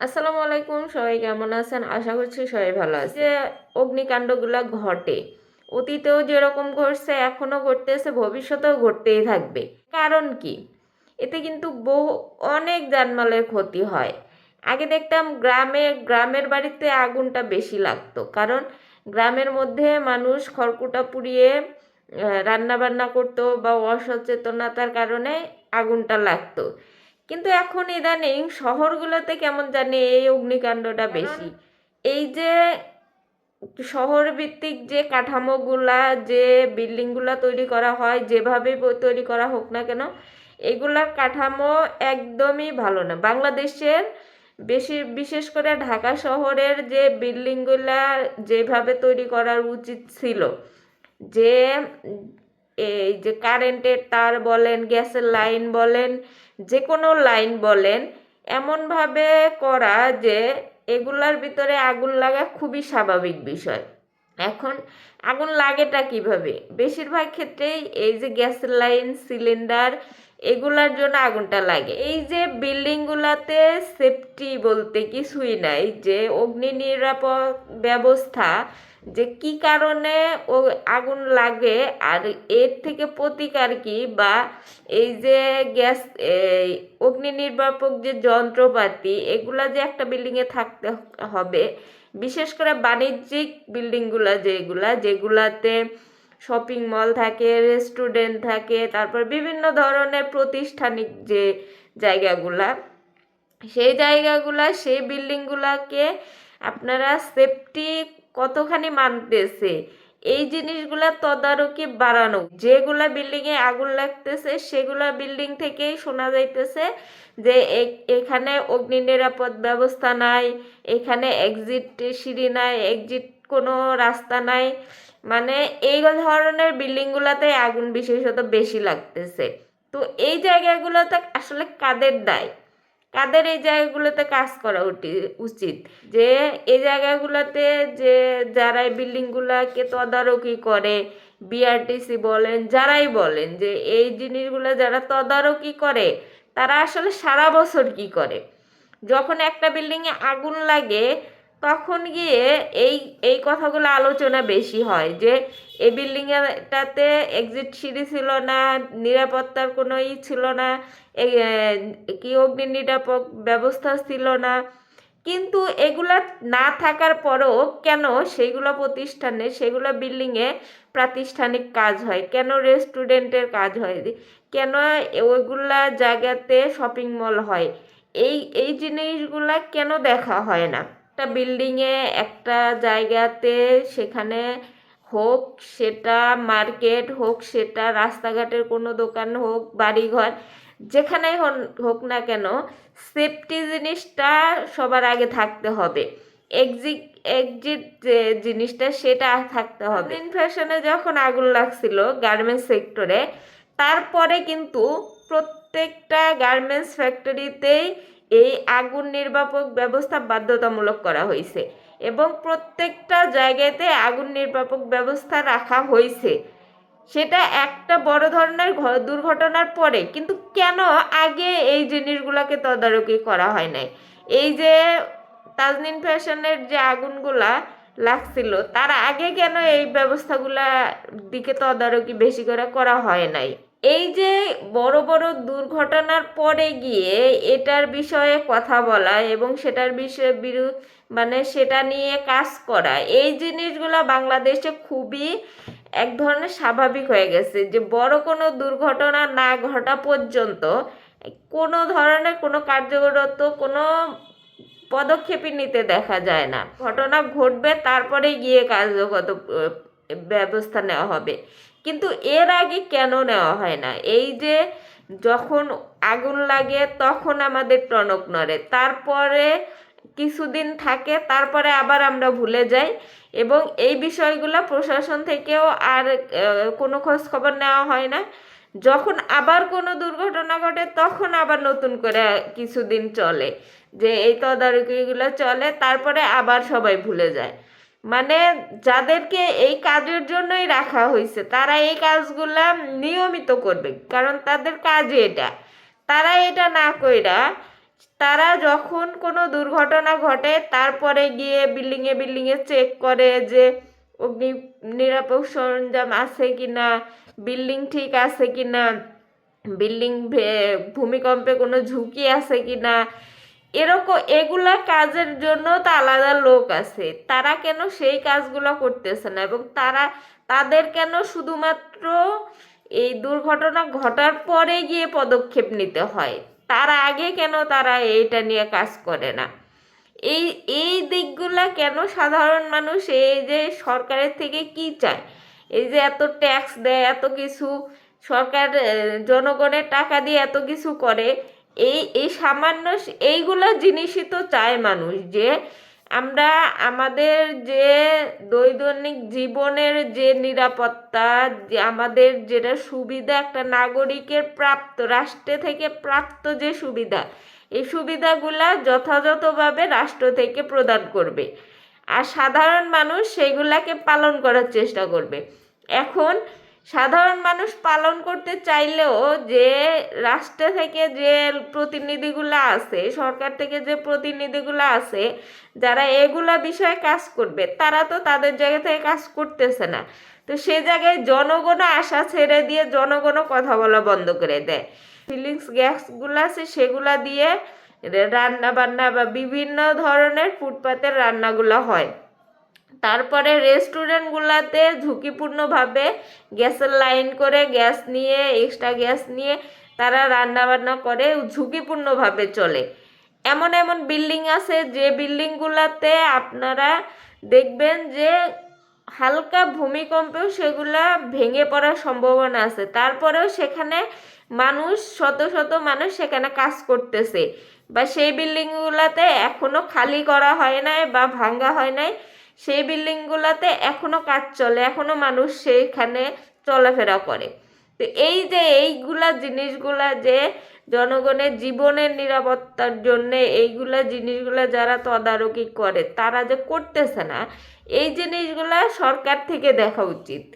আসসালামু আলাইকুম, সবাই কেমন আছেন? আশা করছি সবাই ভালো আছে। যে অগ্নিকাণ্ডগুলো ঘটে, অতীতেও যেরকম ঘটছে এখনো ঘটতেছে, ভবিষ্যতেও ঘটতেই থাকবে। কারণ কি? এতে কিন্তু অনেক জানমালের ক্ষতি হয়। আগে দেখতাম গ্রামের বাড়িতে আগুনটা বেশি লাগতো, কারণ গ্রামের মধ্যে মানুষ খড়কুটা পুড়িয়ে রান্না বান্না করতো বা অসচেতনতার কারণে আগুনটা লাগতো। কিন্তু এখন ইদানিং শহরগুলোতে কেমন জানি এই অগ্নিকাণ্ডটা বেশি। এই যে শহর ভিত্তিক যে কাঠামোগুলা, যে বিল্ডিংগুলা তৈরি করা হয়, যেভাবে তৈরি করা হোক না কেন, এগুলার কাঠামো একদমই ভালো না। বাংলাদেশের বিশেষ করে ঢাকা শহরের যে বিল্ডিংগুলা যেভাবে তৈরি করার উচিত ছিল, যে এই যে কারেন্টের তার বলেন, গ্যাসের লাইন বলেন, যে কোনো লাইন বলেন, এমনভাবে করা যে এগুলার ভিতরে আগুন লাগা খুবই স্বাভাবিক বিষয়। এখন আগুন লাগেটা কিভাবে? বেশিরভাগ ক্ষেত্রেই এই যে গ্যাসের লাইন, সিলিন্ডার, এগুলার জন্য আগুনটা লাগে। এই যে বিল্ডিংগুলাতে সেফটি বলতে কিছুই নাই, যে অগ্নি নিরাপদ ব্যবস্থা, যে কি কারণে ও আগুন লাগে আর এর থেকে প্রতিকার কি, বা এই যে গ্যাস, এই অগ্নি নির্বাপক যে যন্ত্রপাতি, এগুলা যে একটা বিল্ডিংয়ে থাকতে হবে। বিশেষ করে বাণিজ্যিক বিল্ডিংগুলা, যেগুলাতে শপিং মল থাকে, রেস্টুরেন্ট থাকে, তারপর বিভিন্ন ধরনের প্রতিষ্ঠানিক যে জায়গাগুলা, সেই বিল্ডিংগুলাকে আপনারা সেফটি কতখানি মানতেছে, এই জিনিসগুলা তদারকি বাড়ানো। যেগুলা বিল্ডিংয়ে আগুন লাগতেছে সেগুলা বিল্ডিং থেকেই শোনা যাইতেছে যে এখানে অগ্নি নিরাপদ ব্যবস্থা নাই, এখানে এক্সিট সিঁড়ি নাই, এক্সিট কোনো রাস্তা নাই। মানে এই ধরনের বিল্ডিংগুলোতে আগুন বিশেষত বেশি লাগতেছে। তো এই জায়গাগুলোতে আসলে কাদের দায়? কাদের এই জায়গাগুলোতে কাজ করা উচিত? যে এই জায়গাগুলোতে যে যারা এই বিল্ডিংগুলোকে তদারকি করে, বিআরটিসি বলেন, যারাই বলেন, যে এই জিনিসগুলো যারা তদারকি করে, তারা আসলে সারা বছর কি করে? যখন একটা বিল্ডিংয়ে আগুন লাগে তখন গিয়ে এই এই কথাগুলো আলোচনা বেশি হয়, যে এই বিল্ডিংটাতে এক্সিট সিঁড়ি ছিল না, নিরাপত্তার কোনো ছিল না, কি অগ্নি নিরাপদ ব্যবস্থা ছিল না। কিন্তু এগুলা না থাকার পরেও কেন সেগুলো প্রতিষ্ঠানে, সেগুলো বিল্ডিংয়ে প্রাতিষ্ঠানিক কাজ হয়, কেন রেস্টুরেন্টের কাজ হয়, কেন ওইগুলা জায়গাতে শপিং মল হয়, এই এই জিনিসগুলা কেন দেখা হয় না? একটা বিল্ডিংয়ে, একটা জায়গাতে, সেখানে হোক সেটা মার্কেট, হোক সেটা রাস্তাঘাটের কোনো দোকান, হোক বাড়িঘর, যেখানেই হোক না কেন, সেফটি জিনিসটা সবার আগে থাকতে হবে। এক্সিট এক্সিট যে জিনিসটা সেটা থাকতে হবে। ফ্যাশনে যখন আগুন লাগছিল গার্মেন্টস সেক্টরে, তারপরে কিন্তু প্রত্যেকটা গার্মেন্টস ফ্যাক্টরিতেই এই আগুন নির্বাপক ব্যবস্থা বাধ্যতামূলক করা হয়েছে, এবং প্রত্যেকটা জায়গাতে আগুন নির্বাপক ব্যবস্থা রাখা হয়েছে। সেটা একটা বড় ধরনের দুর্ঘটনার পরে, কিন্তু কেন আগে এই জিনিসগুলোকে তদারকি করা হয় নাই? এই যে তাজনিন ফ্যাশনের যে আগুনগুলা লাগছিল, তার আগে কেন এই ব্যবস্থাগুলা দিকে তদারকি বেশি করে করা হয় নাই? এই যে বড় বড় দুর্ঘটনার পরে গিয়ে এটার বিষয়ে কথা বলা এবং সেটার বিষয়ে মানে সেটা নিয়ে কাজ করা, এই জিনিসগুলো বাংলাদেশে খুবই এক ধরনের স্বাভাবিক হয়ে গেছে, যে বড় কোনো দুর্ঘটনা না ঘটা পর্যন্ত কোনো ধরনের কোনো কার্যকরত কোনো পদক্ষেপই নিতে দেখা যায় না। ঘটনা ঘটবে, তারপরে গিয়ে কার্যগত ব্যবস্থা নেওয়া হবে। কিন্তু এর আগে কেন নেওয়া হয় না? এই যে যখন আগুন লাগে তখন আমাদের টনক নড়ে, তারপরে কিছুদিন থাকে, তারপরে আবার আমরা ভুলে যাই, এবং এই বিষয়গুলো প্রশাসন থেকেও আর কোনো খোঁজ খবর নেওয়া হয় না। যখন আবার কোনো দুর্ঘটনা ঘটে তখন আবার নতুন করে কিছুদিন চলে, যে এই তদারকিগুলো চলে, তারপরে আবার সবাই ভুলে যায়। মানে যাদেরকে এই কাজের জন্যই রাখা হয়েছে তারা এই কাজগুলা নিয়মিত করবে, কারণ তাদের কাজ এটা। তারা এটা না কইরা তারা যখন কোনো দুর্ঘটনা ঘটে তারপরে গিয়ে বিল্ডিংয়ে চেক করে যে অগ্নি নিরাপদ সরঞ্জাম আছে কিনা, বিল্ডিং ঠিক আছে কিনা, বিল্ডিং ভূমিকম্পে কোনো ঝুঁকি আছে কিনা। এরকম এগুলা কাজের জন্য তো আলাদা লোক আছে, তারা কেন সেই কাজগুলো করতেছে না? এবং তাদের কেন শুধুমাত্র এই দুর্ঘটনা ঘটার পরে গিয়ে পদক্ষেপ নিতে হয়? তার আগে কেন তারা এইটা নিয়ে কাজ করে না? এই এই দিকগুলা কেন সাধারণ মানুষ এই যে সরকারের থেকে কি চায়, এই যে এত ট্যাক্স দেয়, এত কিছু সরকার জনগণের টাকা দিয়ে এত কিছু করে, এই এই সামান্য এইগুলা জিনিসই তো চায় মানুষ, যে আমরা আমাদের যে দৈনন্দিন জীবনের যে নিরাপত্তা, যে আমাদের যেটা সুবিধা, একটা নাগরিকের প্রাপ্ত, রাষ্ট্র থেকে প্রাপ্ত যে সুবিধা, এই সুবিধাগুলা যথাযথভাবে রাষ্ট্র থেকে প্রদান করবে, আর সাধারণ মানুষ সেগুলাকে পালন করার চেষ্টা করবে। এখন সাধারণ মানুষ পালন করতে চাইলেও যে রাষ্ট্র থেকে যে প্রতিনিধিগুলো আছে, সরকার থেকে যে প্রতিনিধিগুলো আছে, যারা এগুলা বিষয়ে কাজ করবে, তারা তো তাদের জায়গা থেকে কাজ করতেছে না। তো সে জায়গায় জনগণও আশা ছেড়ে দিয়ে জনগণও কথা বলা বন্ধ করে দেয়। ফিলিংস গ্যাসগুলো আছে সেগুলা দিয়ে রান্না বান্না বা বিভিন্ন ধরনের ফুটপাতের রান্নাগুলো হয়। তারপরে রেস্টুরেন্টগুলোতে ঝুঁকিপূর্ণভাবে গ্যাসের লাইন করে গ্যাস নিয়ে, এক্সট্রা গ্যাস নিয়ে তারা রান্না বান্না করে, ঝুঁকিপূর্ণভাবে চলে। এমন এমন বিল্ডিং আছে যে বিল্ডিংগুলোতে আপনারা দেখবেন যে হালকা ভূমিকম্পেও সেগুলা ভেঙে পড়ার সম্ভাবনা আছে, তারপরেও সেখানে শত শত মানুষ সেখানে কাজ করতেছে, বা সেই বিল্ডিংগুলোতে এখনো খালি করা হয় নাই বা ভাঙ্গা হয় নাই, সেই বিল্ডিংগুলোতে এখনো কাজ চলে, এখনো মানুষ সেইখানে চলাফেরা করে। তো এই যে এইগুলা জিনিসগুলা যে জনগণের জীবনের নিরাপত্তার জন্য এইগুলা জিনিসগুলা যারা তদারকি করে, তারা যে করতেছে না, এই জিনিসগুলা সরকার থেকে দেখা উচিত।